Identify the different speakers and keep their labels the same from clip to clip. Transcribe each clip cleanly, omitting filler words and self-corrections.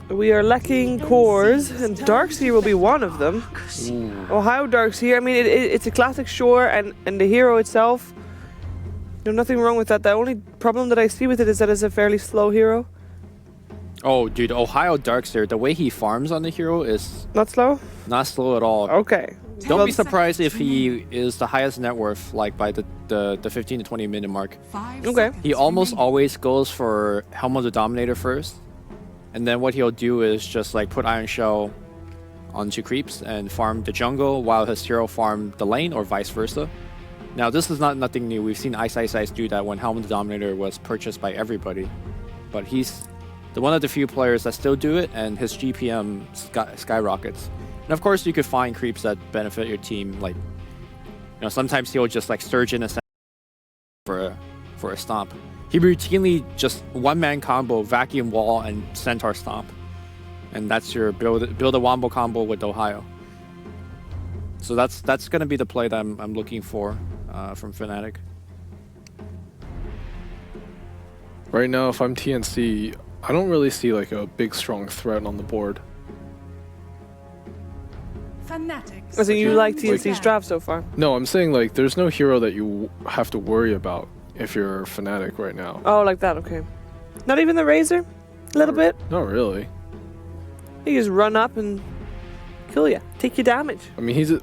Speaker 1: We are lacking cores, and Darkseer will be one of them. Ohio Darkseer, I mean, it's a classic, sure, and the hero itself, there's nothing wrong with that. The only problem that I see with it is that it's a fairly slow hero.
Speaker 2: Oh, dude, Ohio Darkseer, the way he farms on the hero is...
Speaker 1: Not slow?
Speaker 2: Not slow at all.
Speaker 1: Okay.
Speaker 2: Don't be surprised if he is the highest net worth, like by the 15 to 20 minute mark.
Speaker 1: Okay.
Speaker 2: He almost always goes for Helm of the Dominator first. And then what he'll do is just like put Iron Shell onto creeps and farm the jungle while his hero farm the lane, or vice versa. Now this is nothing new. We've seen Ice do that when Helm of the Dominator was purchased by everybody. But he's one of the few players that still do it, and his GPM skyrockets. And of course you could find creeps that benefit your team, like, you know, sometimes he'll just like surge in a for a stomp. He routinely just one-man combo, vacuum wall, and centaur stomp. And that's your build a wombo combo with Ohio. So that's gonna be the play that I'm looking for from Fnatic.
Speaker 3: Right now, if I'm TNC, I don't really see like a big strong threat on the board.
Speaker 1: So you like TNC's draft so far?
Speaker 3: No, I'm saying like there's no hero that you have to worry about if you're Fnatic right now.
Speaker 1: Oh, like that, okay. Not even the Razor? A little bit?
Speaker 3: Not really.
Speaker 1: He just run up and kill you, take your damage.
Speaker 3: I mean,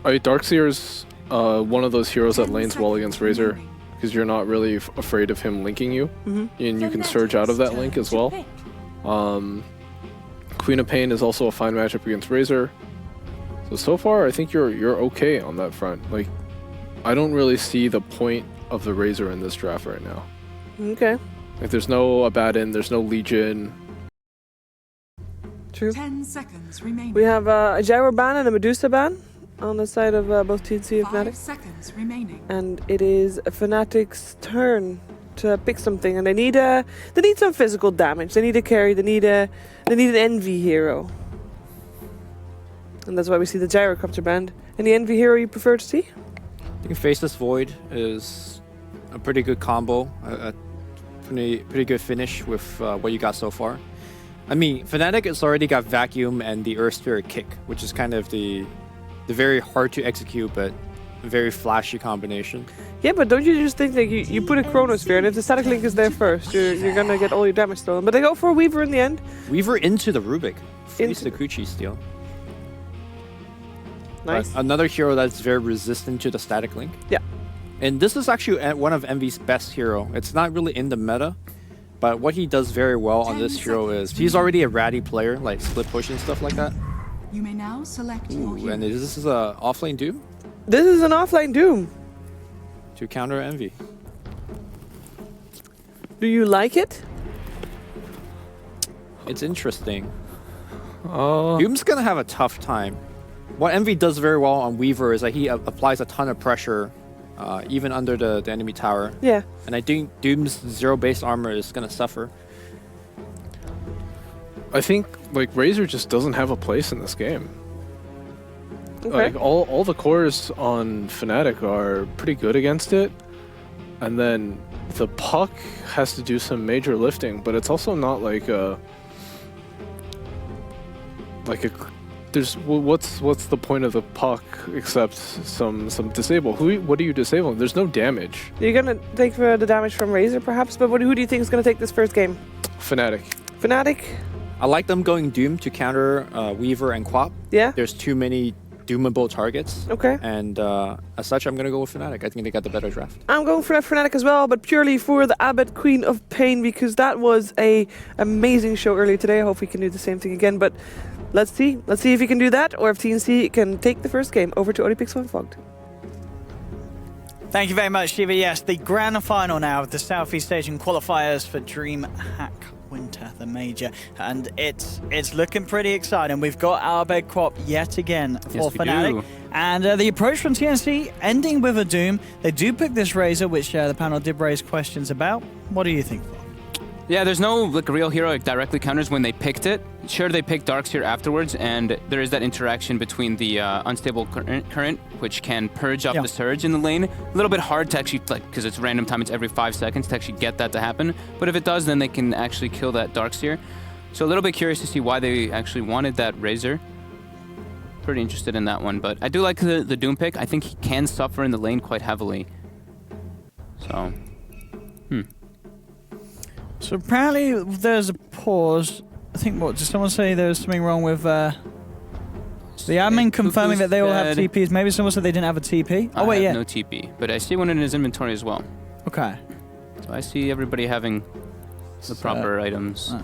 Speaker 3: Darkseer's one of those heroes that lanes well against Razor, because you're not really afraid of him linking you, and you can surge out of that link as well. Queen of Pain is also a fine matchup against Razor. So far, I think you're okay on that front. Like, I don't really see the point of the Razor in this draft right now.
Speaker 1: Okay.
Speaker 3: Like, there's no Abaddon, there's no Legion.
Speaker 1: True.
Speaker 4: 10 seconds remaining.
Speaker 1: We have a Gyro ban and a Medusa ban on the side of both TNC and Fnatic.
Speaker 4: 5 seconds remaining.
Speaker 1: And it is Fnatic's turn to pick something, and they need some physical damage. They need a carry. They need an Envy hero. And that's why we see the Gyrocopter band. Any Envy hero you prefer to see?
Speaker 2: I think Faceless Void is a pretty good combo, a pretty good finish with what you got so far. I mean, Fnatic has already got Vacuum and the Earth Spirit Kick, which is kind of the very hard to execute but very flashy combination.
Speaker 1: Yeah, but don't you just think that you put a Chronosphere, and if the static link is there first, you're gonna get all your damage stolen. But they go for a Weaver in the end.
Speaker 2: Weaver into the Rubik. Freeze the Kuchi steal.
Speaker 1: Nice.
Speaker 2: But another hero that's very resistant to the static link.
Speaker 1: Yeah.
Speaker 2: And this is actually one of Envy's best hero. It's not really in the meta, but what he does very well on this hero is he's already a ratty player, like split push and stuff like that.
Speaker 4: You may now select your hero.
Speaker 2: And this is a offlane Doom
Speaker 1: This is an offline Doom.
Speaker 2: to counter Envy.
Speaker 1: Do you like it?
Speaker 2: It's interesting. Doom's gonna have a tough time. What Envy does very well on Weaver is that he applies a ton of pressure, even under the enemy tower.
Speaker 1: Yeah.
Speaker 2: And I think Doom's zero base armor is gonna suffer.
Speaker 3: I think like Razor just doesn't have a place in this game.
Speaker 1: Okay.
Speaker 3: Like all the cores on Fnatic are pretty good against it, and then the puck has to do some major lifting, but it's also not like a there's what's the point of the puck except some disable? What do you disable? There's no damage.
Speaker 1: You're gonna take the damage from Razor, perhaps, but who do you think is gonna take this first game?
Speaker 3: Fnatic.
Speaker 1: Fnatic?
Speaker 2: I like them going Doom to counter Weaver and Quap.
Speaker 1: Yeah.
Speaker 2: There's too many doomable targets.
Speaker 1: Okay.
Speaker 2: And as such, I'm gonna go with Fnatic. I think they got the better draft.
Speaker 1: I'm going for Fnatic as well, but purely for the Abbott Queen of Pain, because that was a amazing show earlier today. I hope we can do the same thing again, but let's see. Let's see if we can do that, or if TNC can take the first game over to Olympics Unfogged.
Speaker 5: Thank you very much, Shiva. Yes, the grand final now of the Southeast Asian qualifiers for DreamHack Winter, the major, and it's looking pretty exciting. We've got our big Quap yet again for Fnatic, and the approach from TNC ending with a Doom. They do pick this Razor, which the panel did raise questions about. What do you think?
Speaker 6: Yeah, there's no like real hero that directly counters when they picked it. Sure, they picked Darkseer afterwards, and there is that interaction between the unstable current, which can purge up the surge in the lane. A little bit hard to actually, like, because it's random time, it's every 5 seconds to actually get that to happen. But if it does, then they can actually kill that Darkseer. So a little bit curious to see why they actually wanted that Razor. Pretty interested in that one, but I do like the Doom pick. I think he can suffer in the lane quite heavily. So,
Speaker 5: So apparently there's a pause. I think, what, did someone say there was something wrong with the admin confirming that they all have TPs? Maybe someone said they didn't have a TP? Oh, wait, yeah.
Speaker 6: No TP, but I see one in his inventory as well.
Speaker 5: Okay.
Speaker 6: So I see everybody having the proper items.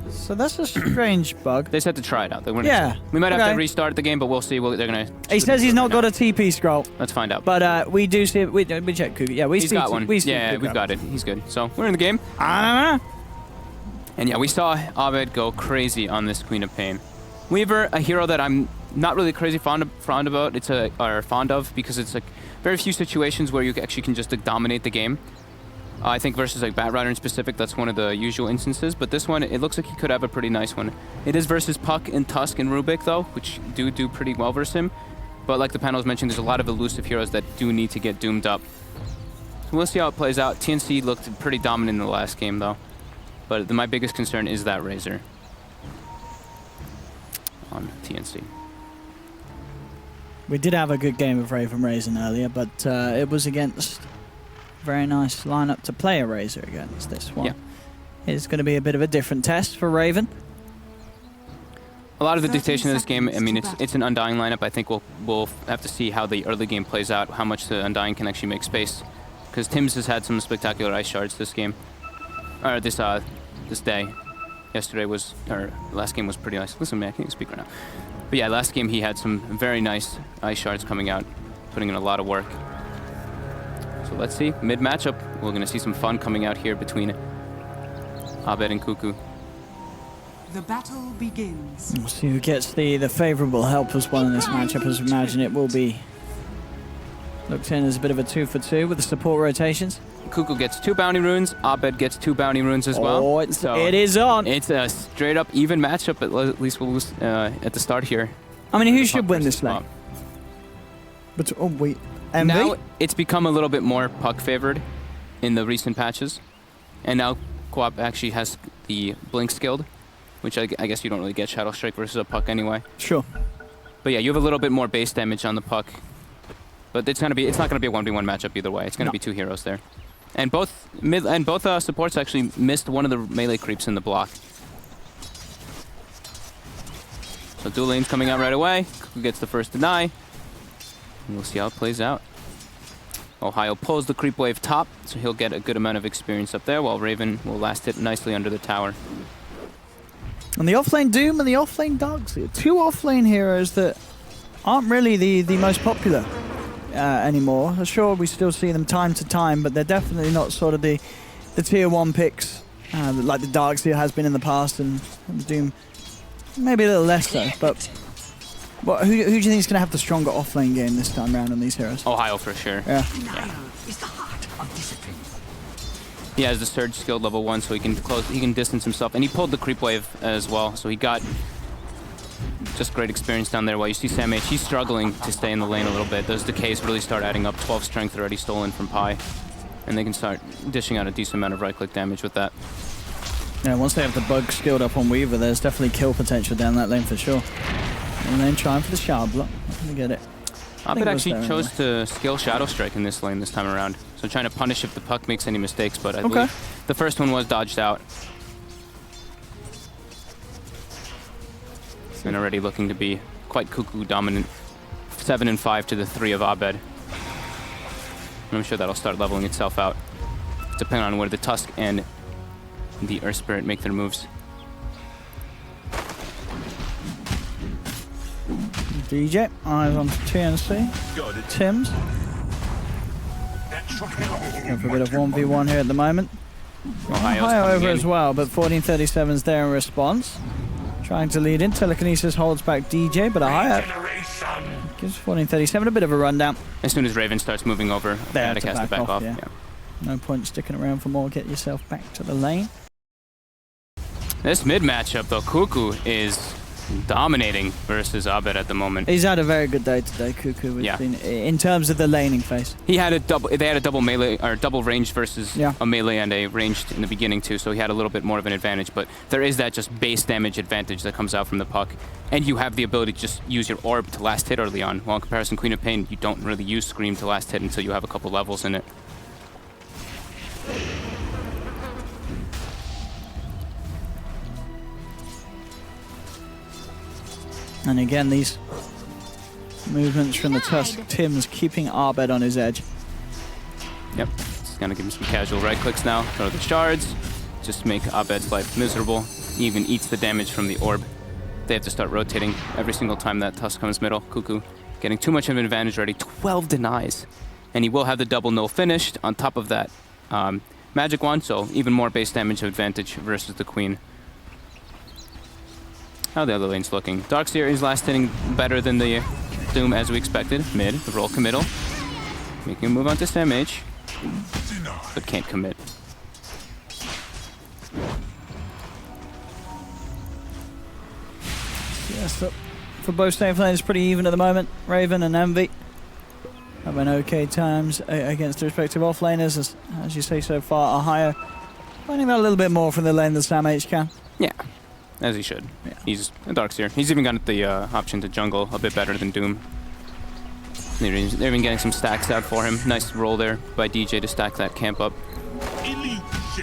Speaker 5: So that's a strange bug.
Speaker 6: They just had to try it out. They weren't
Speaker 5: Yeah.
Speaker 6: we might have to restart the game, but we'll see what they're going to...
Speaker 5: He says he's not got a TP scroll.
Speaker 6: Let's find out.
Speaker 5: But we do see... We check Kuga. Yeah, we
Speaker 6: He's
Speaker 5: see...
Speaker 6: got one.
Speaker 5: We see
Speaker 6: Yeah,
Speaker 5: Kuga.
Speaker 6: we've got it. He's good. So, we're in the game.
Speaker 5: Ah.
Speaker 6: And yeah, we saw Abed go crazy on this Queen of Pain. Weaver, a hero that I'm not really crazy fond of because it's like very few situations where you actually can just dominate the game. I think versus like Batrider in specific, that's one of the usual instances. But this one, it looks like he could have a pretty nice one. It is versus Puck and Tusk and Rubik though, which do pretty well versus him. But like the panels mentioned, there's a lot of elusive heroes that do need to get doomed up. So we'll see how it plays out. TNC looked pretty dominant in the last game though. But my biggest concern is that Razor on TNC.
Speaker 5: We did have a good game of Raven Raisin earlier, but it was against a very nice lineup to play a Razor against. This one is going to be a bit of a different test for Raven.
Speaker 6: A lot of the dictation of this game, I mean, it's an Undying lineup. I think we'll have to see how the early game plays out, how much the Undying can actually make space. Because Tim's has had some spectacular ice shards this game, or this day. Yesterday was, or last game was pretty nice. Listen, man, I can't even speak right now. But yeah, last game he had some very nice ice shards coming out, putting in a lot of work. So let's see, mid matchup, we're gonna see some fun coming out here between Abed and Cuckoo.
Speaker 4: The battle begins.
Speaker 5: We'll see who gets the favorable help as well in this matchup. As we imagine it will be looked in as a bit of a 2-for-2 with the support rotations.
Speaker 6: Cuckoo gets 2 bounty runes, Abed gets 2 bounty runes as well.
Speaker 5: Oh, it is on.
Speaker 6: It's a straight up even matchup, at least we'll lose at the start here.
Speaker 5: I mean, who should win this lane? But, oh wait, MV?
Speaker 6: Now it's become a little bit more Puck favored in the recent patches. And now Co-op actually has the Blink skilled, which I guess you don't really get Shadow Strike versus a Puck anyway.
Speaker 5: Sure.
Speaker 6: But yeah, you have a little bit more base damage on the Puck. But it's not gonna be a 1v1 matchup either way. It's gonna be 2 heroes there. And both supports actually missed one of the melee creeps in the block. So dual lanes coming out right away. Cuckoo gets the first deny. And we'll see how it plays out. Ohio pulls the creep wave top, so he'll get a good amount of experience up there, while Raven will last hit nicely under the tower.
Speaker 5: And the offlane Doom and the offlane Darkseer, 2 offlane heroes that aren't really the most popular anymore. Sure, we still see them time to time, but they're definitely not sort of the tier 1 picks like the Darkseer has been in the past, and the Doom maybe a little less so. But who do you think is going to have the stronger offlane game this time around on these heroes?
Speaker 6: Ohio for sure.
Speaker 5: Yeah.
Speaker 6: He has the surge skill level 1, so he can distance himself, and he pulled the creep wave as well, so he got just great experience down there. While you see Sam H, he's struggling to stay in the lane a little bit. Those decays really start adding up. 12 strength already stolen from Pi, and they can start dishing out a decent amount of right-click damage with that.
Speaker 5: Yeah, once they have the bug skilled up on Weaver, there's definitely kill potential down that lane for sure. And then trying for the shard block. Not gonna get it.
Speaker 6: Abed actually chose to skill Shadow Strike in this lane this time around. So trying to punish if the Puck makes any mistakes, but I believe the first one was dodged out. And already looking to be quite Cuckoo dominant. 7 and 5 to the 3 of Abed. And I'm sure that'll start leveling itself out, depending on where the Tusk and the Earth Spirit make their moves.
Speaker 5: DJ, eyes on TNC. Tim's. Going for a bit of 1v1 here at the moment. Ohio over as well, but 1437's there in response. Trying to lead in. Telekinesis holds back DJ, but Ohio gives 1437 a bit of a rundown.
Speaker 6: As soon as Raven starts moving over, Fnatic has to back off. Yeah.
Speaker 5: No point sticking around for more. Get yourself back to the lane.
Speaker 6: This mid matchup, though, Cuckoo is dominating versus Abed at the moment.
Speaker 5: He's had a very good day today, Cuckoo. We've seen, in terms of the laning phase.
Speaker 6: He had a double. They had a double melee or double range versus a melee and a ranged in the beginning too. So he had a little bit more of an advantage. But there is that just base damage advantage that comes out from the puck, and you have the ability to just use your orb to last hit early on. While in comparison, Queen of Pain, you don't really use Scream to last hit until you have a couple levels in it.
Speaker 5: And again, these movements from the Tusk Tim's keeping Abed on his edge.
Speaker 6: Yep, just gonna give him some casual right clicks now. Go to the shards, just make Abed's life miserable. He even eats the damage from the orb. They have to start rotating every single time that Tusk comes middle. Cuckoo getting too much of an advantage already. 12 denies. And he will have the double null finished on top of that magic wand, so even more base damage advantage versus the Queen. How the other lane's looking. Darkseer is last hitting better than the Doom as we expected. Mid, the roll committal. Making a move onto Sam H, but can't commit.
Speaker 5: Yes, for both state lanes, pretty even at the moment. Raven and Envy having okay times against the respective offlaners, as you say so far, are higher. Finding that a little bit more from the lane than Sam H can.
Speaker 6: Yeah, as he should.
Speaker 5: Yeah.
Speaker 6: He's a Darkseer. He's even got the option to jungle a bit better than Doom. They've been getting some stacks out for him. Nice roll there by DJ to stack that camp up.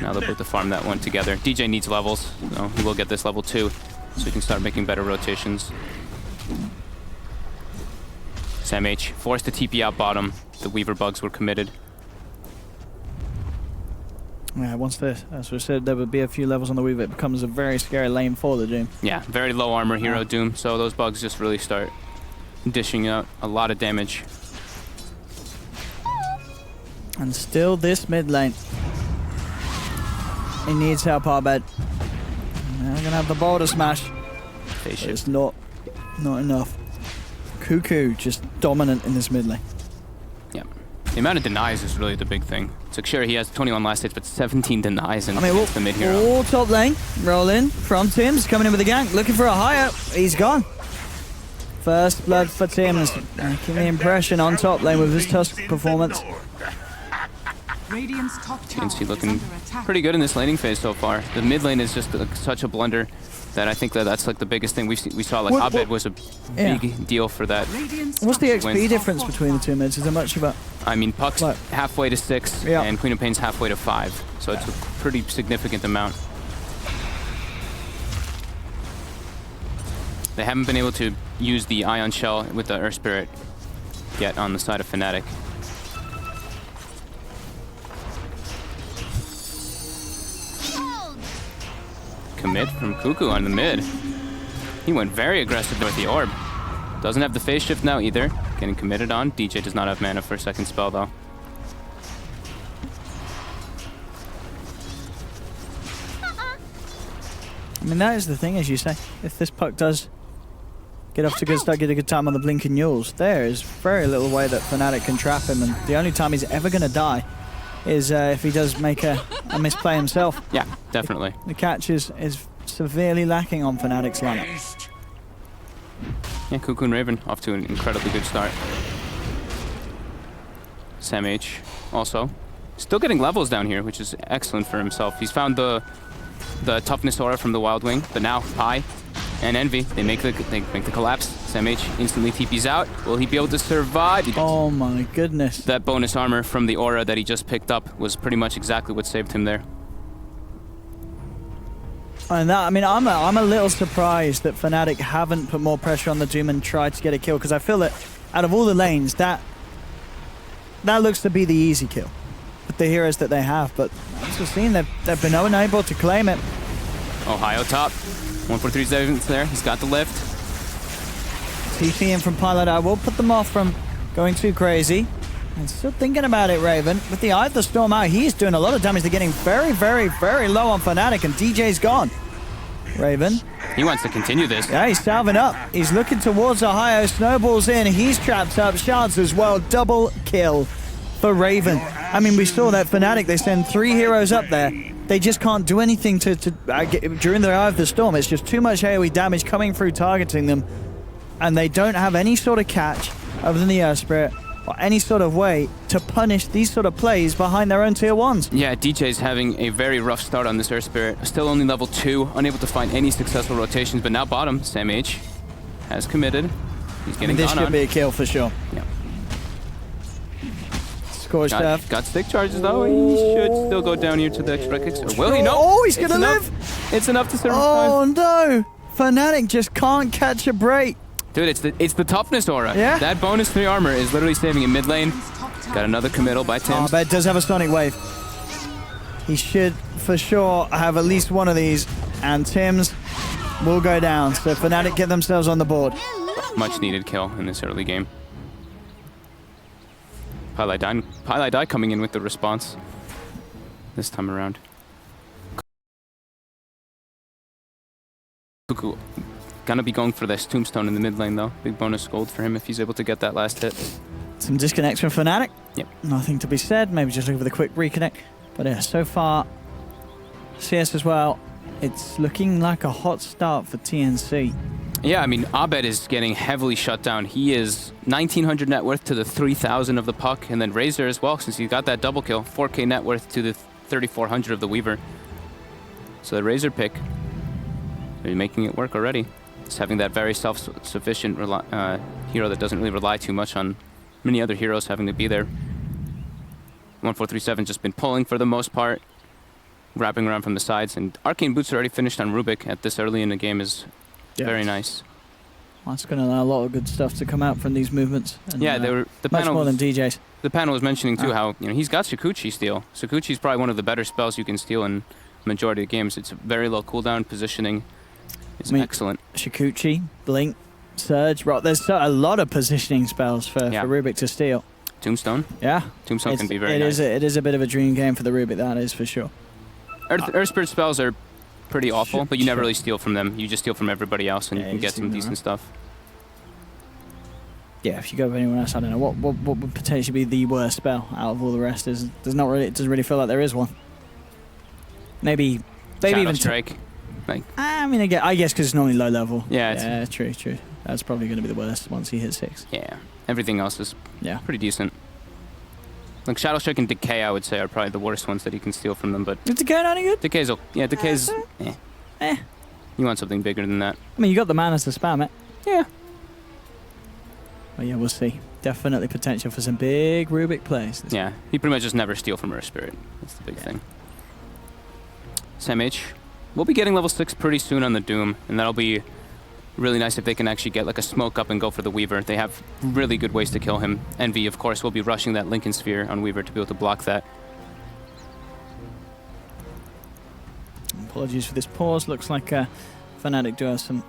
Speaker 6: Now they'll put to farm that one together. DJ needs levels, so he will get this level 2, so he can start making better rotations. Sam H forced to TP out bottom. The Weaver bugs were committed.
Speaker 5: Yeah, once this, as we said, there would be a few levels on the Weaver. It becomes a very scary lane for the Doom.
Speaker 6: Yeah, very low armor hero Doom, so those bugs just really start dishing out a lot of damage.
Speaker 5: And still this mid lane. He needs help, Abed. Now we're gonna have the boulder smash. It's not enough. Cuckoo just dominant in this mid lane.
Speaker 6: Yeah. The amount of denies is really the big thing. So sure, he has 21 last hits, but 17 denies in the mid hero.
Speaker 5: All top lane, roll in from Tim's, coming in with the gank, looking for a higher. He's gone. First blood for Tim's, making the impression on top lane with his Tusk performance.
Speaker 6: TNC looking pretty good in this laning phase so far. The mid lane is just such a blunder that I think that's like the biggest thing we saw. Like Abed was a big deal for that.
Speaker 5: What's the XP difference between the two mids? Is there much about?
Speaker 6: I mean, Puck's halfway to 6, and Queen of Pain's halfway to 5, so it's a pretty significant amount. They haven't been able to use the Ion Shell with the Earth Spirit yet on the side of Fnatic. Commit from Cuckoo on the mid. He went very aggressive with the orb. Doesn't have the phase shift now either. Getting committed on. DJ does not have mana for a second spell though.
Speaker 5: I mean, that is the thing, as you say. If this puck does get off to a good start, get a good time on the blinking mules, there is very little way that Fnatic can trap him, and the only time he's ever going to die is if he does make a misplay himself.
Speaker 6: Yeah, definitely.
Speaker 5: The catch is severely lacking on Fnatic's lineup.
Speaker 6: Yeah, Cuckoo and Raven off to an incredibly good start. Sam H also still getting levels down here, which is excellent for himself. He's found the toughness aura from the Wild Wing, but now Pi and Envy, they make the collapse. Sam H instantly TP's out. Will he be able to survive?
Speaker 5: Oh my goodness.
Speaker 6: That bonus armor from the aura that he just picked up was pretty much exactly what saved him there.
Speaker 5: And that, I mean, I'm a little surprised that Fnatic haven't put more pressure on the Doom and tried to get a kill, because I feel that out of all the lanes, that looks to be the easy kill with the heroes that they have. But as we've seen, they've been unable to claim it.
Speaker 6: Ohio top. 143 seconds there. He's got the lift.
Speaker 5: TP in from Pilot. I will put them off from going too crazy. And still thinking about it, Raven. With the Eye of the Storm out, he's doing a lot of damage. They're getting very, very, very low on Fnatic, and DJ's gone. Raven.
Speaker 6: He wants to continue this.
Speaker 5: Yeah, he's salving up. He's looking towards Ohio. Snowballs in. He's trapped up. Shards as well. Double kill for Raven. I mean, we saw that Fnatic, they send 3 heroes up there. they just can't do anything during the Eye of the Storm. It's just too much AoE damage coming through, targeting them, and they don't have any sort of catch other than the Earth Spirit or any sort of way to punish these sort of plays behind their own tier 1s.
Speaker 6: Yeah, DJ's having a very rough start on this Earth Spirit. Still only level 2, unable to find any successful rotations, but now bottom, Sam H has committed. He's getting
Speaker 5: This
Speaker 6: gone
Speaker 5: should
Speaker 6: on.
Speaker 5: be a kill for sure.
Speaker 6: Yeah.
Speaker 5: Scorched Earth.
Speaker 6: Got stick charges though. He should still go down here to the extra kicks. Or will he? No.
Speaker 5: Oh, he's gonna live.
Speaker 6: It's enough to serve his
Speaker 5: Oh
Speaker 6: time.
Speaker 5: no! Fnatic just can't catch a break.
Speaker 6: Dude, it's the toughness aura.
Speaker 5: Yeah.
Speaker 6: That bonus 3 armor is literally saving him mid lane. Got another committal by Tim.
Speaker 5: Oh, but it does have a Sonic Wave. He should for sure have at least one of these, and Tim's will go down. So Fnatic get themselves on the board.
Speaker 6: Much needed kill in this early game. Pilot Die coming in with the response this time around. Cuckoo gonna be going for this tombstone in the mid lane though. Big bonus gold for him if he's able to get that last hit.
Speaker 5: Some disconnects from Fnatic.
Speaker 6: Yep.
Speaker 5: Nothing to be said. Maybe just looking for the quick reconnect. But yeah, so far, CS as well. It's looking like a hot start for TNC.
Speaker 6: Yeah, I mean, Abed is getting heavily shut down. He is 1,900 net worth to the 3,000 of the Puck, and then Razor as well, since he got that double kill. 4K net worth to the 3,400 of the Weaver. So the Razor pick, they're making it work already. It's having that very self-sufficient hero that doesn't really rely too much on many other heroes having to be there. 1437 just been pulling for the most part, wrapping around from the sides, and Arcane Boots are already finished on Rubik at this early in the game is very nice.
Speaker 5: That's going to allow a lot of good stuff to come out from these movements. And,
Speaker 6: Yeah, they were the
Speaker 5: much
Speaker 6: panel
Speaker 5: more than DJs.
Speaker 6: The panel was mentioning too how he's got Sakuchi steal. Sakuchi's probably one of the better spells you can steal in majority of games. It's a very low cooldown, positioning is excellent.
Speaker 5: Shikuchi, Blink, Surge, Rock. There's a lot of positioning spells for Rubik to steal.
Speaker 6: Tombstone.
Speaker 5: Yeah.
Speaker 6: Tombstone can be very nice.
Speaker 5: It is a bit of a dream game for the Rubik, that is for sure.
Speaker 6: Earth Spirit spells are pretty awful, but you never really steal from them. You just steal from everybody else, and you can get some decent stuff.
Speaker 5: Yeah, if you go with anyone else, I don't know what would potentially be the worst spell out of all the rest. It doesn't really feel like there is one. Maybe
Speaker 6: Shadow
Speaker 5: even
Speaker 6: Strike.
Speaker 5: I mean, I guess because it's normally low level.
Speaker 6: Yeah,
Speaker 5: true. That's probably going to be the worst once he hits 6.
Speaker 6: Yeah, everything else is pretty decent. Like Shadow Strike and Decay, I would say, are probably the worst ones that he can steal from them. But
Speaker 5: is Decay not any good?
Speaker 6: Decay's Decay's.
Speaker 5: Eh.
Speaker 6: You want something bigger than that?
Speaker 5: I mean, you got the mana to spam it.
Speaker 6: Yeah.
Speaker 5: Well, yeah, we'll see. Definitely potential for some big Rubik plays.
Speaker 6: Yeah, he pretty much just never steal from Earth Spirit. That's the big thing. Sam H, we'll be getting level 6 pretty soon on the Doom, and that'll be really nice if they can actually get like a smoke up and go for the Weaver. They have really good ways to kill him. Envy, of course, will be rushing that Lincoln Sphere on Weaver to be able to block that.
Speaker 5: Apologies for this pause. Looks like Fnatic do have some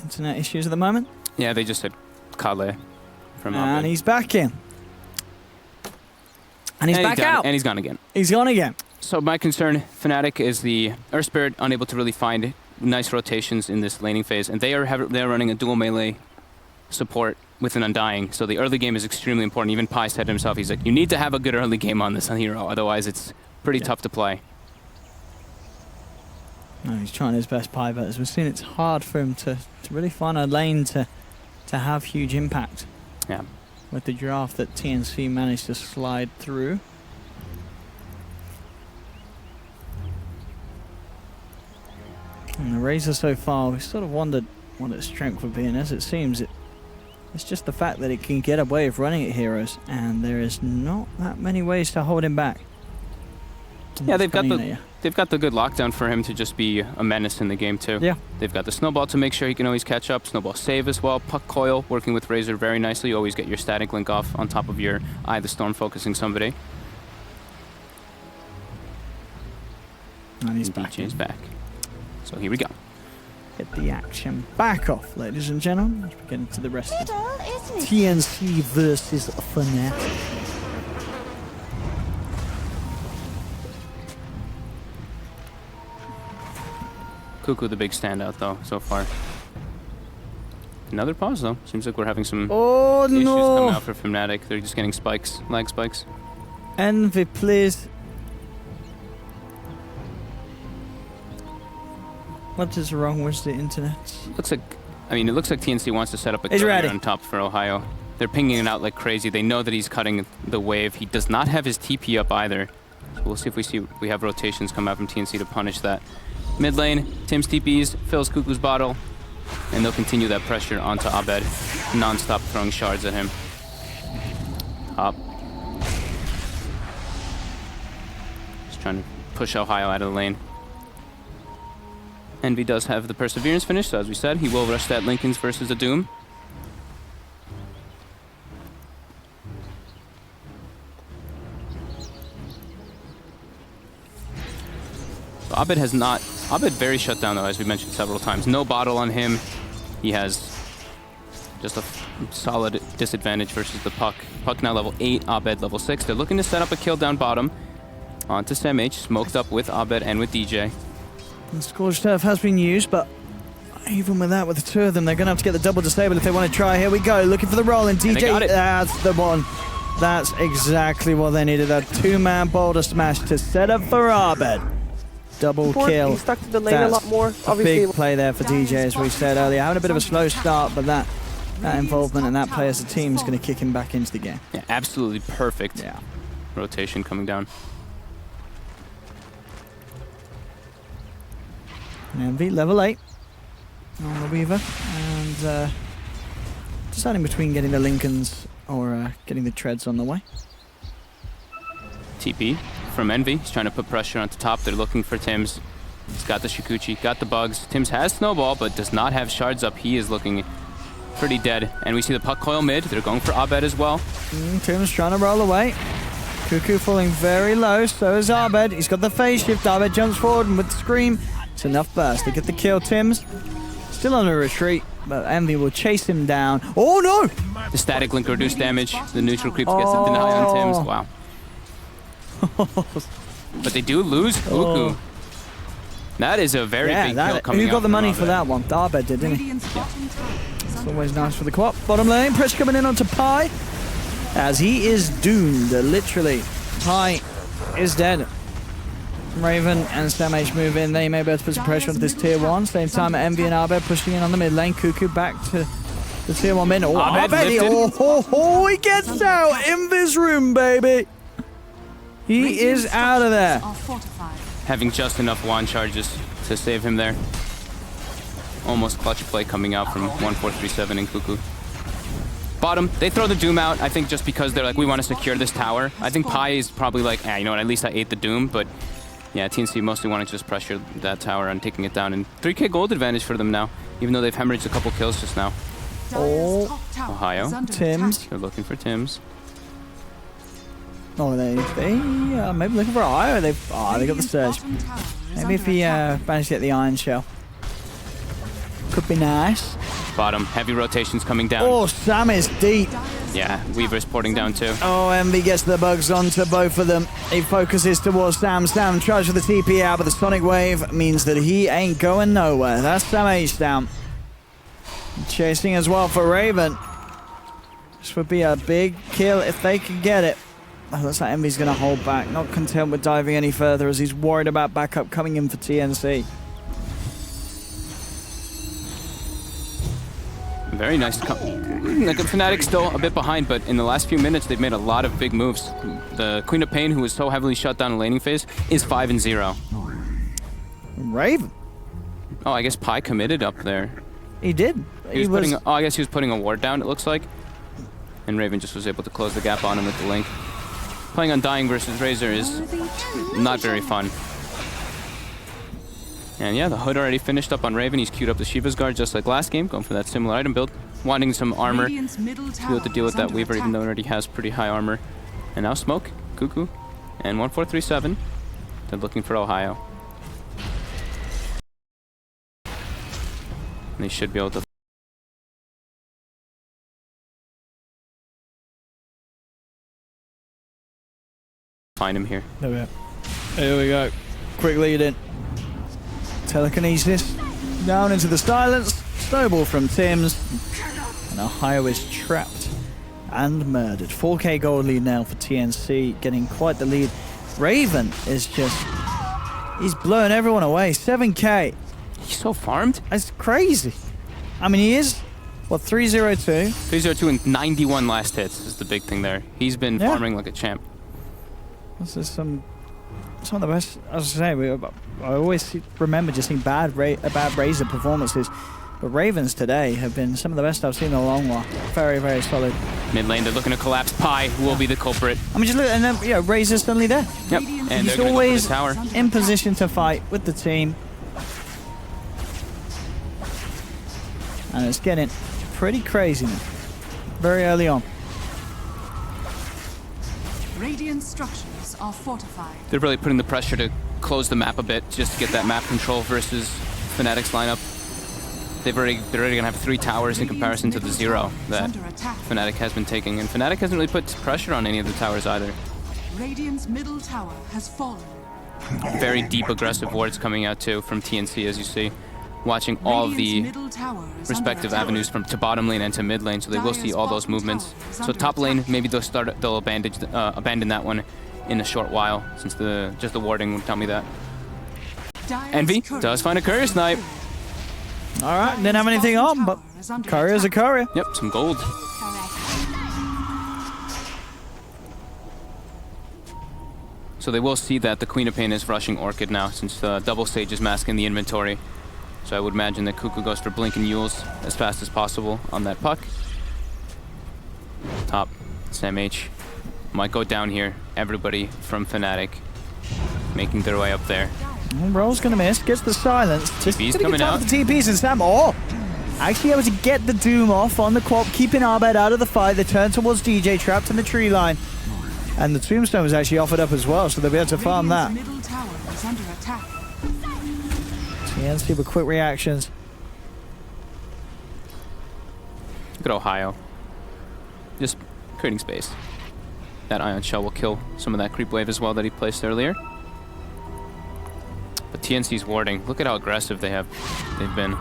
Speaker 5: internet issues at the moment.
Speaker 6: Yeah, they just said Kale from
Speaker 5: And he's back in. And he's back out.
Speaker 6: And he's gone again.
Speaker 5: He's gone again.
Speaker 6: So my concern, Fnatic, is the Earth Spirit unable to really find nice rotations in this laning phase, and they're running a dual melee support with an Undying. So the early game is extremely important. Even Pi said himself, he's like, you need to have a good early game on this hero, otherwise it's pretty tough to play.
Speaker 5: No, he's trying his best, Pi, but as we've seen, it's hard for him to really find a lane to have huge impact.
Speaker 6: Yeah.
Speaker 5: With the draft that TNC managed to slide through. And the Razor so far, we sort of wondered what its strength would be, and as it seems, it's just the fact that it can get a way of running at heroes, and there is not that many ways to hold him back.
Speaker 6: Yeah, they've got the good lockdown for him to just be a menace in the game too.
Speaker 5: Yeah.
Speaker 6: They've got the Snowball to make sure he can always catch up. Snowball save as well. Puck Coil working with Razor very nicely. You always get your static link off on top of your Eye of the Storm focusing somebody.
Speaker 5: And he's back.
Speaker 6: He's back. So here we go.
Speaker 5: Get the action back off, ladies and gentlemen. As we get into the rest of TNC versus Fnatic.
Speaker 6: Cuckoo the big standout though so far. Another pause though. Seems like we're having some issues come out for Fnatic. They're just getting spikes, lag spikes.
Speaker 5: Envy, please. What is wrong with the internet?
Speaker 6: Looks like, I mean, it looks like TNC wants to set up a
Speaker 5: He's ready.
Speaker 6: carrier on top for Ohio. They're pinging it out like crazy. They know that he's cutting the wave. He does not have his TP up either. So we'll see if we have rotations come out from TNC to punish that. Mid lane, Tim's TPs, fills Cuckoo's bottle, and they'll continue that pressure onto Abed, non-stop throwing shards at him. Up. Just trying to push Ohio out of the lane. Envy does have the Perseverance finish, so as we said, he will rush that Linken's versus the Doom. So Abed has not... Abed very shut down though, as we mentioned several times. No bottle on him. He has just a solid disadvantage versus the Puck. Puck now level 8, Abed level 6. They're looking to set up a kill down bottom. Onto SamH, smoked up with Abed and with DJ.
Speaker 5: The Scorched Turf has been used, but even with that, with the two of them, they're going to have to get the double disable if they want to try. Here we go, looking for the roll, and DJ, that's the one. That's exactly what they needed, that two-man boulder smash to set up for Abed. Double kill.
Speaker 1: He's stuck to the lane a lot more.
Speaker 5: Obviously, big play there for DJ, as we said earlier. Having a bit of a slow start, but that involvement and that play as a team is going to kick him back into the game.
Speaker 6: Yeah, absolutely perfect.
Speaker 5: Yeah.
Speaker 6: Rotation coming down.
Speaker 5: Envy, level 8 on the Weaver, and deciding between getting the Lincolns or getting the Treads on the way.
Speaker 6: TP from Envy. He's trying to put pressure onto top. They're looking for Tims. He's got the Shikuchi, got the bugs. Tims has Snowball, but does not have shards up. He is looking pretty dead. And we see the Puck coil mid. They're going for Abed as well.
Speaker 5: Tims trying to roll away. Cuckoo falling very low, so is Abed. He's got the phase shift. Abed jumps forward, and with the Scream, it's enough burst to get the kill. Tims still on a retreat, but Envy will chase him down. Oh no!
Speaker 6: The static link reduce damage. The neutral creeps gets the deny on Tims. Wow. But they do lose Cuckoo. That is a very big kill coming out.
Speaker 5: Who got the money
Speaker 6: Abed.
Speaker 5: for that one? Abed did, didn't he? It's always nice for the co-op. Bottom lane, pressure coming in onto Pi, as he is doomed, literally. Pi is dead. Raven and SamH move in. They may be able to put some pressure on this tier 1. Same time, Envy and Abed pushing in on the mid lane. Cuckoo back to the tier 1 mid. Oh, Abed, he gets out in this room, baby. He is out of there.
Speaker 6: Having just enough wand charges to save him there. Almost clutch play coming out from 1437 and Cuckoo. Bottom, they throw the Doom out, I think just because they're like, we want to secure this tower. I think Pi is probably like, you know what, at least I ate the Doom, but yeah, TNC mostly wanted to just pressure that tower and taking it down. And 3k gold advantage for them now, even though they've hemorrhaged a couple kills just now.
Speaker 5: Oh,
Speaker 6: Ohio.
Speaker 5: Tims.
Speaker 6: They're looking for Tims.
Speaker 5: Oh, they maybe looking for Ohio. They got the surge. Maybe if he managed to get the Iron Shell. Could be nice.
Speaker 6: Bottom, heavy rotations coming down.
Speaker 5: Oh, Sam is deep.
Speaker 6: Yeah, Weaver's porting down too.
Speaker 5: Oh, Envy gets the bugs onto both of them. He focuses towards Sam. Sam tries for the TP out, but the Sonic Wave means that he ain't going nowhere. That's SamH down. Chasing as well for Raven. This would be a big kill if they can get it. Oh, looks like Envy's going to hold back. Not content with diving any further as he's worried about backup coming in for TNC.
Speaker 6: Very nice. Like Fnatic still a bit behind, but in the last few minutes they've made a lot of big moves. The Queen of Pain, who was so heavily shut down in laning phase, is 5-0.
Speaker 5: Raven.
Speaker 6: Oh, I guess Pi committed up there.
Speaker 5: He did.
Speaker 6: I guess he was putting a ward down, it looks like. And Raven just was able to close the gap on him with the link. Playing on Dying versus Razor is not very fun. And yeah, the Hood already finished up on Raven. He's queued up the Shiva's Guard just like last game, going for that similar item build. Wanting some armor to be able to deal with that Weaver, even though it already has pretty high armor. And now Smoke, Cuckoo, and 1437. They're looking for Ohio. And they should be able to find him here.
Speaker 5: Here we go. Quick lead in. Telekinesis down into the silence. Snowball from Tims. And Ohio is trapped and murdered. 4k gold lead now for TNC, getting quite the lead. Raven is just... he's blowing everyone away. 7k.
Speaker 6: He's so farmed.
Speaker 5: It's crazy. I mean, he is, what, 302?
Speaker 6: 302 and 91 last hits is the big thing there. He's been farming like a champ.
Speaker 5: This is some of the best, as I say, I always remember just seeing bad Razor performances. But Ravens today have been some of the best I've seen in a long while. Very, very solid.
Speaker 6: Mid lane, they're looking to collapse. Pi will be the culprit.
Speaker 5: I mean, just look, and then, yeah, Razor's suddenly there.
Speaker 6: Yep, and
Speaker 5: He's
Speaker 6: they're going to go
Speaker 5: always
Speaker 6: for the tower.
Speaker 5: in position to fight with the team. And it's getting pretty crazy now. Very early on.
Speaker 4: Radiant structures are fortified.
Speaker 6: They're really putting the pressure to close the map a bit just to get that map control versus Fnatic's lineup. They're already going to have 3 towers in comparison to the 0 that Fnatic has been taking. And Fnatic hasn't really put pressure on any of the towers either.
Speaker 4: Radiant's middle tower has fallen.
Speaker 6: Very deep aggressive wards coming out too from TNC, as you see. Watching all of the respective avenues from to bottom lane and to mid lane, so they will see all those movements. So top lane, maybe they'll abandon that one in a short while, since just the warding would tell me that. Envy does find a courier snipe.
Speaker 5: All right, didn't have anything on, but courier's a courier.
Speaker 6: Yep, some gold. So they will see that the Queen of Pain is rushing Orchid now, since the double stage is masking the inventory. So I would imagine that Cuckoo goes for Blink and Yules as fast as possible on that puck. Top, Sam H. Might go down here. Everybody from Fnatic making their way up there.
Speaker 5: Roll's gonna miss, gets the silence.
Speaker 6: TP's coming out.
Speaker 5: The TPs and Sam, actually able to get the Doom off on the Quap, keeping Arbed out of the fight. They turn towards DJ, trapped in the tree line. And the Tombstone was actually offered up as well, so they'll be able to farm that.
Speaker 4: Middle tower is under attack.
Speaker 5: TNC with quick reactions.
Speaker 6: Look at Ohio. Just creating space. That Ion Shell will kill some of that creep wave as well that he placed earlier. But TNC's warding, look at how aggressive they've been.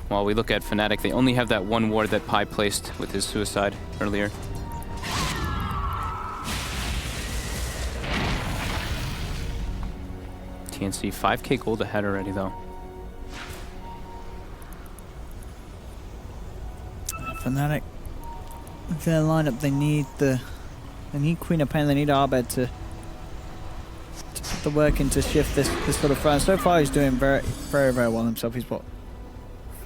Speaker 6: While we look at Fnatic, they only have that one ward that Pi placed with his suicide earlier. TNC 5k gold ahead already though.
Speaker 5: Fnatic, their lineup, they need Queen of Pain, they need Arbed to put the work in to shift this sort of front. So far he's doing very, very, very well himself. He's what,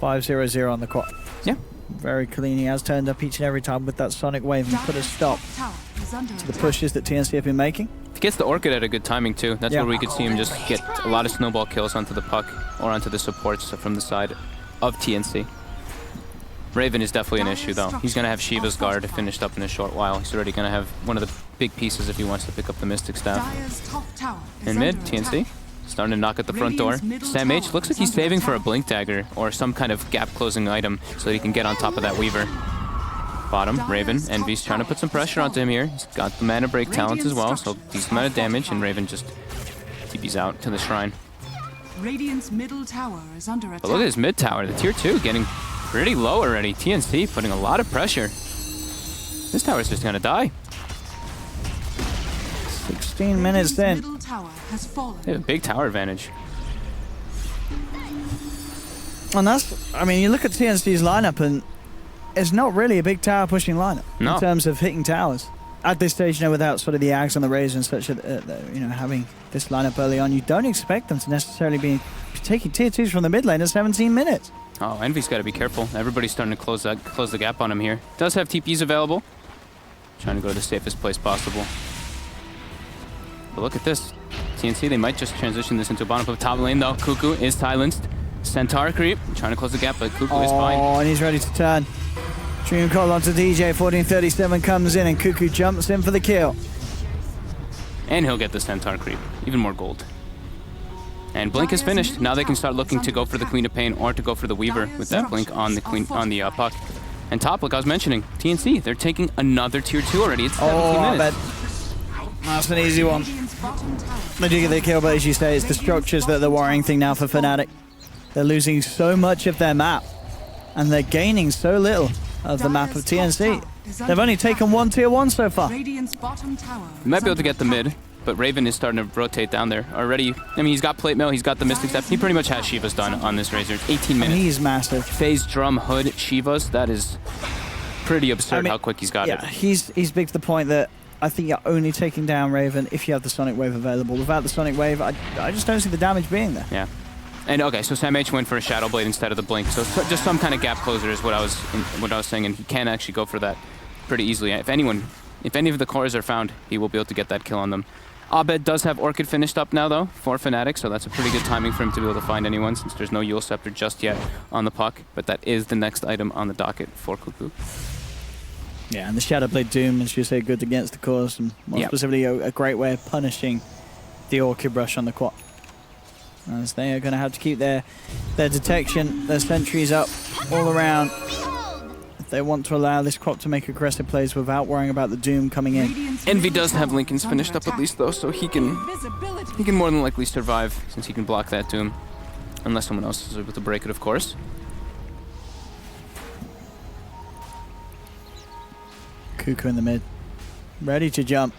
Speaker 5: 5-0-0 on the clock.
Speaker 6: Yeah.
Speaker 5: Very clean. He has turned up each and every time with that Sonic Wave and put a stop to the pushes that TNC have been making.
Speaker 6: He gets the Orchid at a good timing too. That's where we could see him just get a lot of snowball kills onto the puck or onto the supports from the side of TNC. Raven is definitely an issue though. He's going to have Shiva's Guard finished up in a short while. He's already going to have one of the big pieces if he wants to pick up the Mystic Staff. In mid, TNC starting to knock at the front door. Sam H looks like he's saving for a Blink Dagger or some kind of gap closing item so that he can get on top of that Weaver. Bottom, Raven, Envy's trying to put some pressure onto him here. He's got the mana break talents as well, so decent amount of damage, and Raven just TP's out to the shrine.
Speaker 4: Radiant's middle tower is under attack.
Speaker 6: But look at his mid tower, the tier 2 getting pretty low already. TNC putting a lot of pressure. This tower's just gonna die.
Speaker 5: 16 minutes in.
Speaker 4: Middle tower has fallen.
Speaker 6: They have a big tower advantage.
Speaker 5: And that's, I mean, you look at TNC's lineup and it's not really a big tower pushing lineup in terms of hitting towers. At this stage, you know, without sort of the Ags and the Razor and such, you know, having this lineup early on, you don't expect them to necessarily be taking tier 2s from the mid lane at 17 minutes.
Speaker 6: Oh, Envy's got to be careful. Everybody's starting to close the gap on him here. Does have TPs available. Trying to go to the safest place possible. But look at this. TNC, they might just transition this into a bottom of top lane though. Cuckoo is silenced. Centaur creep, trying to close the gap, but Cuckoo is fine.
Speaker 5: Oh, and he's ready to turn. Dream call onto DJ, 1437 comes in and Cuckoo jumps in for the kill.
Speaker 6: And he'll get the Centaur creep, even more gold. And Blink is finished. Now they can start looking to go for the Queen of Pain or to go for the Weaver with that Blink on the puck. And top, like I was mentioning, TNC, they're taking another tier 2 already. It's 17 minutes.
Speaker 5: That's an easy one. They do get the kill, but as you say, it's the structures that are the worrying thing now for Fnatic. They're losing so much of their map, and they're gaining so little of the map of TNC. They've only taken one tier 1 so far.
Speaker 6: We might be able to get the mid. but Raven is starting to rotate down there already. I mean, he's got plate mail, he's got the Mystic Step. He pretty much has Shivas done on this Razor. 18 minutes.
Speaker 5: He's massive.
Speaker 6: Phase, Drum, Hood, Shivas. That is pretty absurd how quick he's got it.
Speaker 5: Yeah, he's big to the point that I think you're only taking down Raven if you have the Sonic Wave available. Without the Sonic Wave, I just don't see the damage being there.
Speaker 6: Yeah. And okay, so Sam H went for a Shadow Blade instead of the Blink. So just some kind of gap closer is what I was saying, and he can actually go for that pretty easily. If any of the cores are found, he will be able to get that kill on them. Abed does have Orchid finished up now, though, for Fnatic, so that's a pretty good timing for him to be able to find anyone, since there's no Yule Scepter just yet on the puck. But that is the next item on the docket for Cuckoo.
Speaker 5: Yeah, and the Shadow Blade Doom, as you say, good against the cores, and more specifically a great way of punishing the Orchid Rush on the quad. As they are going to have to keep their detection, their sentries up all around. If they want to allow this crop to make aggressive plays without worrying about the Doom coming in.
Speaker 6: Envy does have Lincoln's finished up at least, though, so he can more than likely survive, since he can block that Doom. Unless someone else is able to break it, of course.
Speaker 5: Cuckoo in the mid, ready to jump.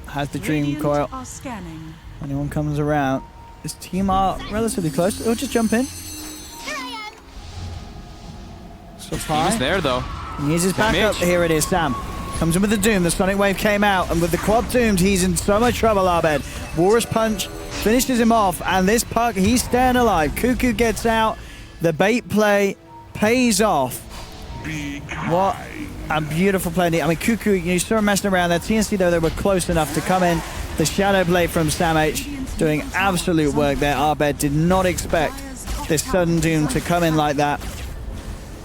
Speaker 5: Has the Dream Coil. Anyone comes around. This team are relatively close. They'll just jump in.
Speaker 6: He's there, though.
Speaker 5: He needs his backup. Here it is, Sam. Comes in with the Doom. The Sonic Wave came out, and with the quad doomed, he's in so much trouble, Abed. Walrus Punch finishes him off, and this puck, he's staying alive. Cuckoo gets out. The bait play pays off. What a beautiful play. I mean, Cuckoo, you saw him messing around there. TNC, though, they were close enough to come in. The Shadow Blade from Sam H doing absolute work there. Abed did not expect this sudden Doom to come in like that.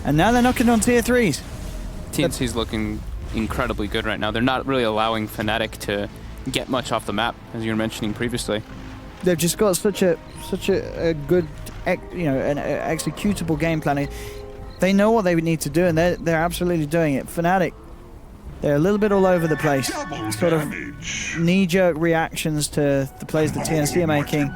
Speaker 5: And now they're knocking on tier 3s.
Speaker 6: TNC's looking incredibly good right now. They're not really allowing Fnatic to get much off the map, as you were mentioning previously.
Speaker 5: They've just got such a good, an executable game planning. They know what they would need to do, and they're absolutely doing it. Fnatic, they're a little bit all over the place. Sort of knee-jerk reactions to the plays that TNC are making,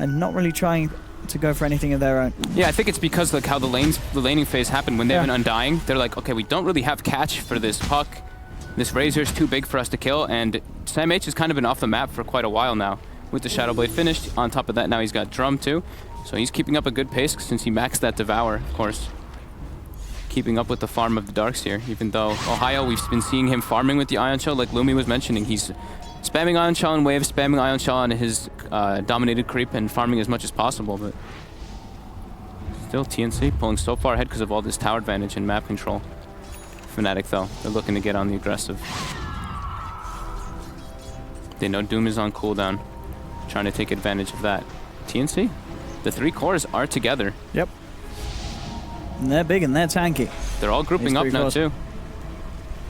Speaker 5: and not really trying to go for anything of their own.
Speaker 6: Yeah, I think it's because like how the laning phase happened when they've been undying. They're like, okay, we don't really have catch for this puck. This Razor's too big for us to kill, and Sam H has kind of been off the map for quite a while now. With the Shadow Blade finished, on top of that now he's got Drum too. So he's keeping up a good pace since he maxed that Devour, of course. Keeping up with the farm of the Darks here, even though Ohio, we've been seeing him farming with the Ion Shell, like Lumi was mentioning. He's spamming Ion Shell and waves, spamming Ion Shell on his dominated creep and farming as much as possible, but still TNC pulling so far ahead because of all this tower advantage and map control. Fnatic, though, they're looking to get on the aggressive. They know Doom is on cooldown, trying to take advantage of that. TNC, the 3 cores are together.
Speaker 5: Yep. And they're big and they're tanky.
Speaker 6: They're all grouping up now, too.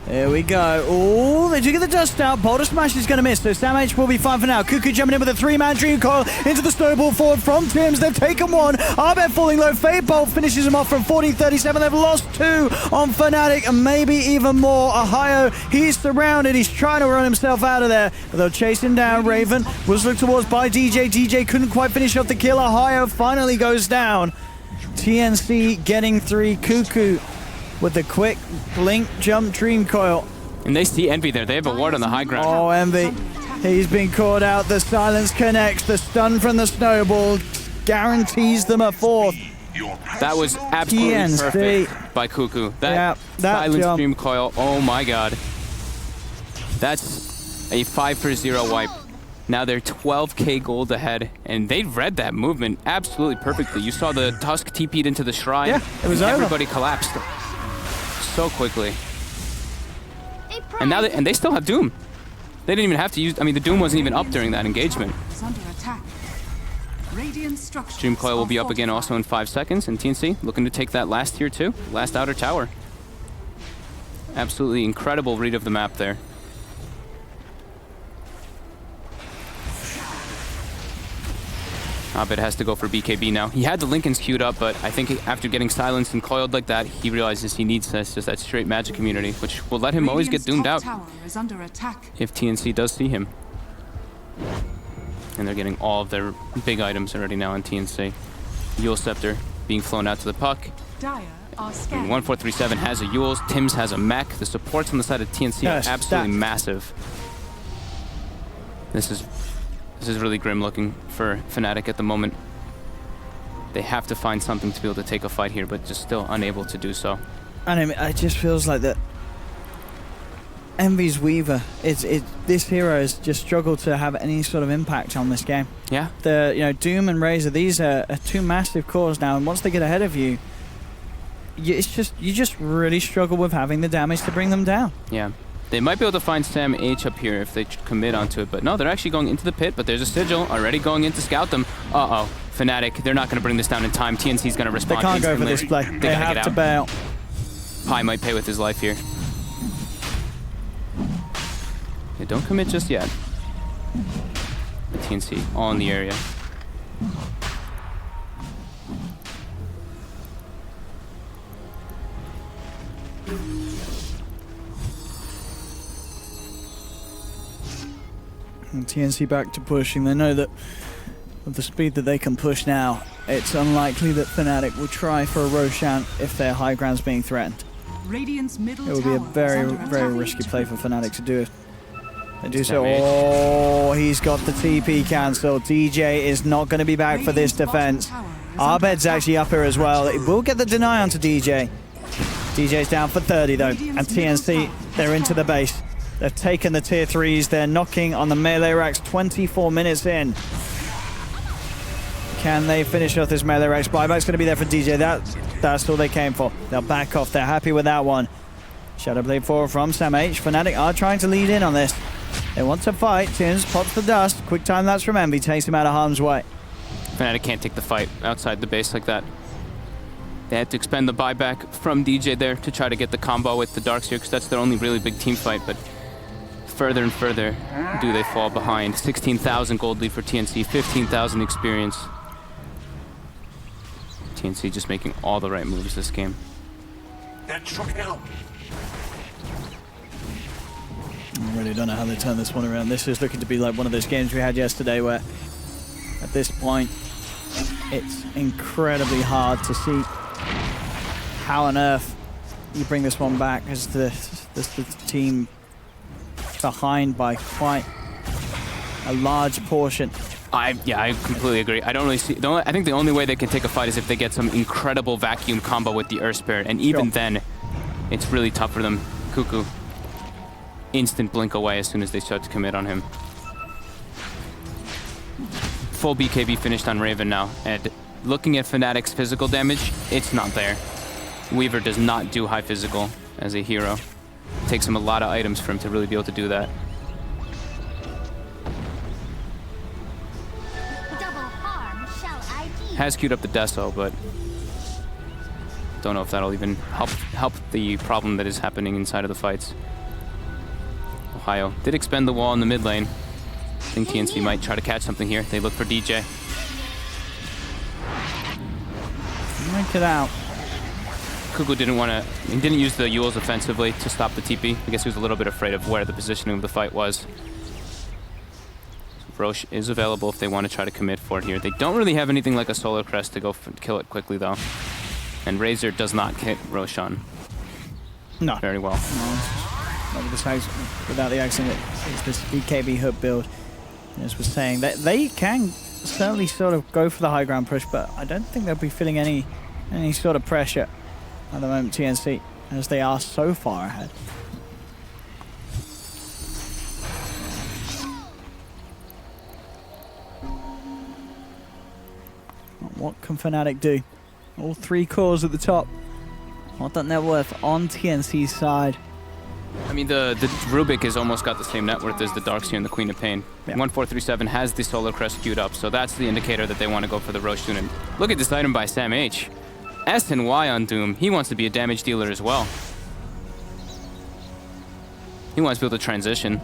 Speaker 5: Here we go. Oh, they do get the dust out. Boulder Smash is going to miss, so Sam H will be fine for now. Cuckoo jumping in with a 3-man Dream Coil into the snowball forward from Tims. They've taken one. Abed falling low. Fade Bolt finishes him off from 14-37. They've lost 2 on Fnatic, and maybe even more. Ohio, he's surrounded. He's trying to run himself out of there, but they'll chase him down. Raven was looked towards by DJ. DJ couldn't quite finish off the kill. Ohio finally goes down. TNC getting 3. Cuckoo with the quick blink jump Dream Coil.
Speaker 6: And they see Envy there. They have a ward on the high ground.
Speaker 5: Oh, Envy. He's been caught out. The silence connects. The stun from the snowball guarantees them a 4th.
Speaker 6: That was absolutely
Speaker 5: TNC.
Speaker 6: Perfect by Cuckoo. That silence Dream Coil. Oh my god. That's a 5-for-0 wipe. Now they're 12k gold ahead, and they read that movement absolutely perfectly. You saw the Tusk TP'd into the shrine.
Speaker 5: Yeah, it was over.
Speaker 6: Everybody collapsed so quickly. And now they still have Doom. They didn't even have to use. I mean, the Doom wasn't even up during that engagement. Dream Coil will be up again also in 5 seconds, and TNC looking to take that last tier 2, last outer tower. Absolutely incredible read of the map there. Abed has to go for BKB now. He had the Lincolns queued up, but I think after getting silenced and coiled like that, he realizes he needs just that straight magic immunity, which will let him always get doomed out if TNC does see him. And they're getting all of their big items already now on TNC. Yule Scepter being flown out to the puck. 1437 has a Yule's, Tims has a mech. The supports on the side of TNC are absolutely massive. This is really grim looking for Fnatic at the moment. They have to find something to be able to take a fight here, but just still unable to do so.
Speaker 5: And I mean, it just feels like that. Envy's Weaver, this hero has just struggled to have any sort of impact on this game.
Speaker 6: Yeah.
Speaker 5: Doom and Razor, these are two massive cores now, and once they get ahead of you, you just really struggle with having the damage to bring them down.
Speaker 6: Yeah. They might be able to find Sam H up here if they commit onto it, but no, they're actually going into the pit, but there's a Sigil already going in to scout them. Uh-oh. Fnatic, they're not going to bring this down in time. TNC's going to respond.
Speaker 5: They can't
Speaker 6: instantly.
Speaker 5: go for this play. They have to bail.
Speaker 6: Pi might pay with his life here. They don't commit just yet. The TNC all in the area.
Speaker 5: And TNC back to pushing. They know that with the speed that they can push now, it's unlikely that Fnatic will try for a Roshan if their high ground's being threatened.
Speaker 4: Radiant's middle
Speaker 5: It would be a
Speaker 4: tower is
Speaker 5: very,
Speaker 4: under
Speaker 5: very
Speaker 4: attack.
Speaker 5: risky play for Fnatic to do it. They do so.
Speaker 6: Damage.
Speaker 5: Oh, he's got the TP cancelled. DJ is not going to be back for this defense. Arbed's actually up here as well. It will get the deny onto DJ. DJ's down for 30 though, and TNC, they're into the base. They've taken the tier 3s. They're knocking on the melee racks 24 minutes in. Can they finish off this melee racks? Buyback's going to be there for DJ. That's all they came for. They'll back off. They're happy with that one. Shadowblade forward from Sam H. Fnatic are trying to lead in on this. They want to fight. Tunes pops the dust. Quick time lapse from Envy takes him out of harm's way.
Speaker 6: Fnatic can't take the fight outside the base like that. They had to expend the buyback from DJ there to try to get the combo with the Darkseer, because that's their only really big team fight, but further and further do they fall behind. 16,000 gold lead for TNC, 15,000 experience. TNC just making all the right moves this game.
Speaker 5: I really don't know how they turn this one around. This is looking to be like one of those games we had yesterday where at this point it's incredibly hard to see how on earth you bring this one back as the team behind by quite a large portion.
Speaker 6: I completely agree. I don't really see. I think the only way they can take a fight is if they get some incredible vacuum combo with the Earth Spirit, and even then, it's really tough for them. Cuckoo, instant blink away as soon as they start to commit on him. Full BKB finished on Raven now, and looking at Fnatic's physical damage, it's not there. Weaver does not do high physical as a hero. It takes him a lot of items for him to really be able to do that. Has queued up the Deso, but don't know if that'll even help the problem that is happening inside of the fights. Ohio did expend the wall in the mid lane. I think TNC might try to catch something here. They look for DJ.
Speaker 5: Make it out.
Speaker 6: Kuku didn't use the Yules offensively to stop the TP. I guess he was a little bit afraid of where the positioning of the fight was. Roche is available if they want to try to commit for it here. They don't really have anything like a Solar Crest to go kill it quickly, though. And Razor does not hit Roshan.
Speaker 5: No.
Speaker 6: Very well.
Speaker 5: No, without the accident, it's this BKB hook build. As was saying, they can certainly sort of go for the high ground push, but I don't think they'll be feeling any sort of pressure at the moment, TNC, as they are so far ahead. What can Fnatic do? All 3 cores at the top. What that net worth on TNC's side?
Speaker 6: I mean, the Rubik has almost got the same net worth as the Darkseer and the Queen of Pain.
Speaker 5: Yeah.
Speaker 6: 1437 has the Solar Crest queued up, so that's the indicator that they want to go for the Roshan. And look at this item by Sam H. S and Y on Doom. He wants to be a damage dealer as well. He wants to be able to transition.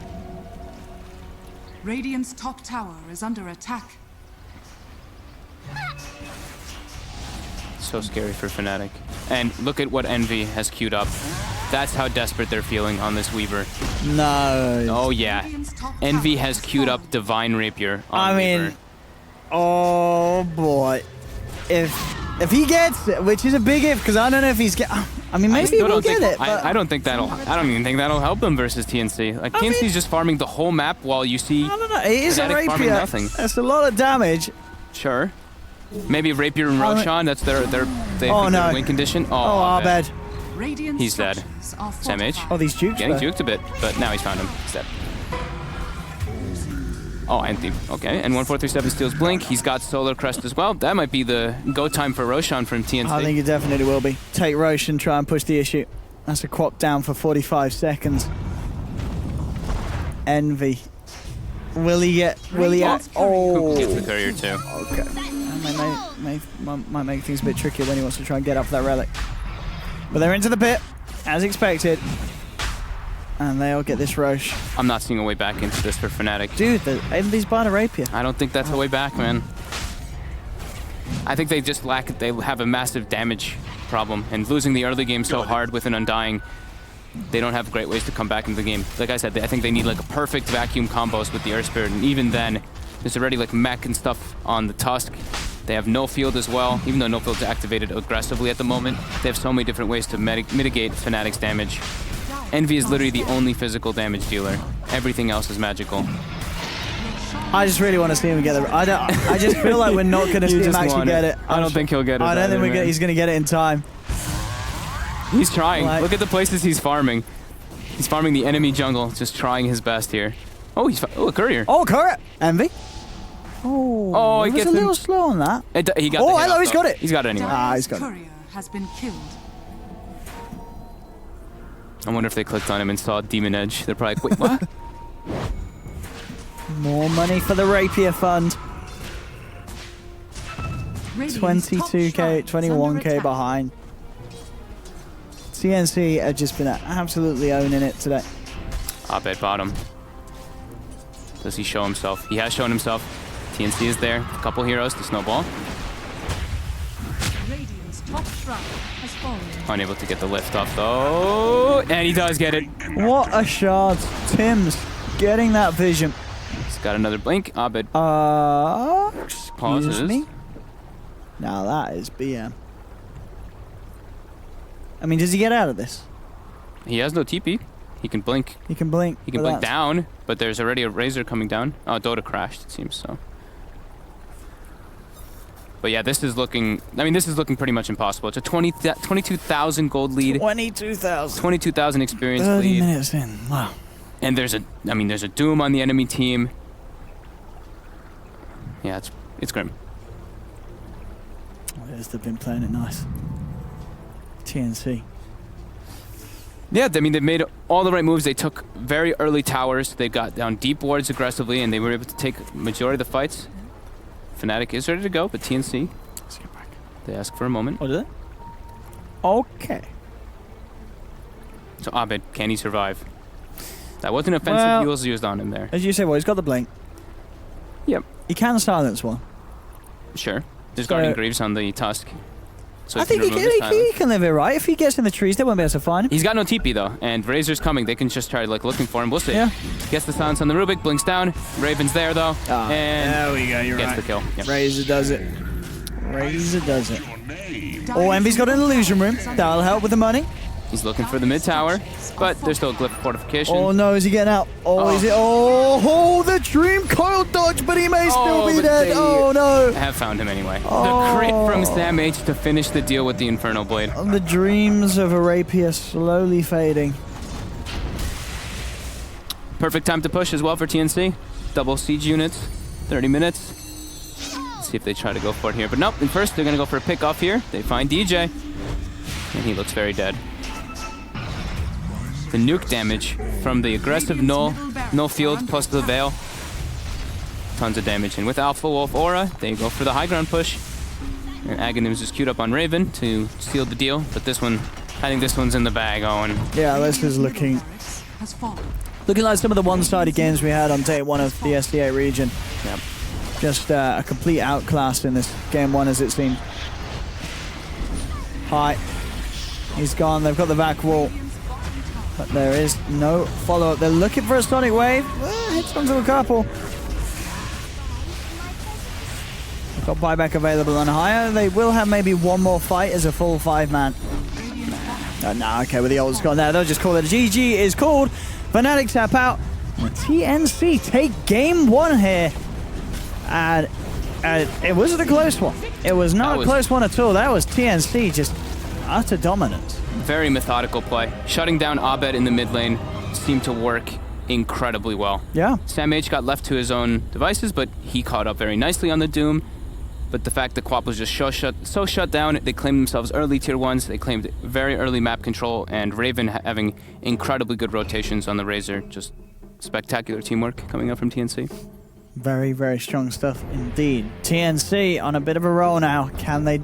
Speaker 4: Radiant's top tower is under attack.
Speaker 6: So scary for Fnatic. And look at what Envy has queued up. That's how desperate they're feeling on this Weaver.
Speaker 5: No.
Speaker 6: Oh yeah. Envy has queued up Divine Rapier on Weaver.
Speaker 5: Oh boy. If If he gets it, which is a big if, because I don't know if he's I mean, maybe he will get it. But
Speaker 6: I don't think that'll. I don't even think that'll help him versus TNC. Like TNC's just farming the whole map while you see.
Speaker 5: I don't know. It is a
Speaker 6: Fnatic farming
Speaker 5: rapier.
Speaker 6: nothing.
Speaker 5: That's a lot of damage.
Speaker 6: Sure. Maybe Rapier and Roshan. That's their
Speaker 5: no.
Speaker 6: win condition.
Speaker 5: Oh, Abed.
Speaker 4: Radiant
Speaker 6: He's dead.
Speaker 4: structures are
Speaker 6: Sam H.
Speaker 4: fortified.
Speaker 5: Oh, these jukes.
Speaker 6: Getting
Speaker 5: though.
Speaker 6: juked a bit, but now he's found him. He's dead. Oh, Anthem. Okay, and 1437 steals Blink. He's got Solar Crest as well. That might be the go time for Roshan from TNC.
Speaker 5: I think it definitely will be. Take Roshan, try and push the issue. That's a quap down for 45 seconds. Envy. Will he get? Will he? Oh.
Speaker 6: Gets the courier too.
Speaker 5: Okay. Might make things a bit trickier when he wants to try and get up that relic. But they're into the pit, as expected. And they'll get this Roche.
Speaker 6: I'm not seeing a way back into this for Fnatic.
Speaker 5: Dude, Envy's buying a rapier.
Speaker 6: I don't think that's the way back, man. I think they just they have a massive damage problem, and losing the early game so hard with an Undying, they don't have great ways to come back into the game. Like I said, I think they need like a perfect vacuum combos with the Earth Spirit, and even then, there's already like mech and stuff on the Tusk. They have no field as well, even though no field's activated aggressively at the moment. They have so many different ways to mitigate Fnatic's damage. Envy is literally the only physical damage dealer. Everything else is magical.
Speaker 5: I just really want to see him get it. I just feel like we're not going to see him actually get it.
Speaker 6: I don't think he'll get it.
Speaker 5: I don't think he's going to get it in time.
Speaker 6: He's trying.
Speaker 5: Like,
Speaker 6: look at the places he's farming. He's farming the enemy jungle, just trying his best here. Oh, a courier.
Speaker 5: Oh, courier. Envy. Oh,
Speaker 6: he
Speaker 5: he was
Speaker 6: gets
Speaker 5: a little
Speaker 6: him.
Speaker 5: slow on that.
Speaker 6: He got
Speaker 5: Oh,
Speaker 6: the hit
Speaker 5: hello,
Speaker 6: off,
Speaker 5: he's
Speaker 6: though.
Speaker 5: got it.
Speaker 6: He's got it anyway.
Speaker 5: He's got it.
Speaker 4: Courier has been killed.
Speaker 6: I wonder if they clicked on him and saw Demon Edge. They're probably like, wait, what?
Speaker 5: More money for the rapier fund.
Speaker 4: Radiant's top
Speaker 5: 22k,
Speaker 4: shrine is under
Speaker 5: 21k
Speaker 4: attack.
Speaker 5: behind. TNC have just been absolutely owning it today.
Speaker 6: Abed bottom. Does he show himself? He has shown himself. TNC is there. A couple heroes to snowball.
Speaker 4: Radiant's top shrine has fallen.
Speaker 6: Unable to get the lift off though. And he does get it.
Speaker 5: What a shot. Tim's getting that vision.
Speaker 6: He's got another blink. Abed
Speaker 5: Excuse
Speaker 6: pauses.
Speaker 5: me. Now that is BM. I mean, does he get out of this?
Speaker 6: He has no TP. He can blink.
Speaker 5: He can blink.
Speaker 6: He can
Speaker 5: but
Speaker 6: blink
Speaker 5: that's-
Speaker 6: down, but there's already a Razor coming down. Oh, Dota crashed, it seems so. But yeah, this is looking pretty much impossible. It's a 22,000 gold lead.
Speaker 5: 22,000.
Speaker 6: 22,000 experience
Speaker 5: 30
Speaker 6: lead.
Speaker 5: minutes in. Wow.
Speaker 6: And there's a Doom on the enemy team. Yeah, it's grim.
Speaker 5: They've been playing it nice. TNC.
Speaker 6: Yeah, I mean, they made all the right moves. They took very early towers. They got down deep wards aggressively, and they were able to take majority of the fights. Fnatic is ready to go, but TNC,
Speaker 5: Let's get back.
Speaker 6: they ask for a moment.
Speaker 5: What did it? Okay.
Speaker 6: So Abed, can he survive? That wasn't offensive
Speaker 5: Well,
Speaker 6: heals used on him there.
Speaker 5: As you say, well, he's got the blink.
Speaker 6: Yep,
Speaker 5: He can silence one.
Speaker 6: sure. There's
Speaker 5: So-
Speaker 6: Guardian Greaves on the Tusk. So
Speaker 5: I think he
Speaker 6: remove his silence.
Speaker 5: can live it right. If he gets in the trees, they won't be able to find him.
Speaker 6: He's got no TP though, and Razor's coming. They can just try like looking for him. We'll see.
Speaker 5: Yeah.
Speaker 6: Gets the silence on the Rubik, blinks down. Raven's there though, and
Speaker 5: there we go. You're
Speaker 6: gets the kill. Yep.
Speaker 5: Razor does it. Razor does it. Oh, Envy's got an illusion room. That'll help with the money.
Speaker 6: He's looking for the mid tower, but there's still a glyph fortification.
Speaker 5: Oh no, is he getting out? Oh, is it? Oh, the dream coil dodge, but he may still be
Speaker 6: but
Speaker 5: dead.
Speaker 6: they
Speaker 5: Oh no.
Speaker 6: have found him anyway.
Speaker 5: Oh.
Speaker 6: The crit from Sam H to finish the deal with the Infernal Blade.
Speaker 5: The dreams of a rapier slowly fading.
Speaker 6: Perfect time to push as well for TNC. Double siege units, 30 minutes. Let's see if they try to go for it here. But nope, and first they're going to go for a pick off here. They find DJ, and he looks very dead. The nuke damage from the aggressive no field plus the Veil. Tons of damage. And with Alpha Wolf Aura, they go for the high ground push. And Aghanim's is queued up on Raven to seal the deal. But this one, I think this one's in the bag, Owen.
Speaker 5: Yeah, this is looking
Speaker 4: Has fallen.
Speaker 5: like some of the one-sided games we had on day one of the SDA region.
Speaker 6: Yep.
Speaker 5: Just a complete outclass in this game one, as it seemed. Hi. He's gone. They've got the back wall. But there is no follow-up. They're looking for a Sonic Wave. Hits onto a couple. They've Got buyback available on higher. They will have maybe one more fight as a full 5-man. Nah, okay, with the ult's gone there. They'll just call it a GG is called. Fnatic tap out. And TNC take game 1 here. And it wasn't a close one. It was not a close one at all. That was TNC just utter dominance.
Speaker 6: Very methodical play. Shutting down Abed in the mid lane seemed to work incredibly well.
Speaker 5: Yeah.
Speaker 6: Sam H got left to his own devices, but he caught up very nicely on the Doom. But the fact that Quap was just so shut down, they claimed themselves early tier 1s, they claimed very early map control, and Raven having incredibly good rotations on the Razor. Just spectacular teamwork coming up from TNC.
Speaker 5: Very, very strong stuff indeed. TNC on a bit of a roll now. Can they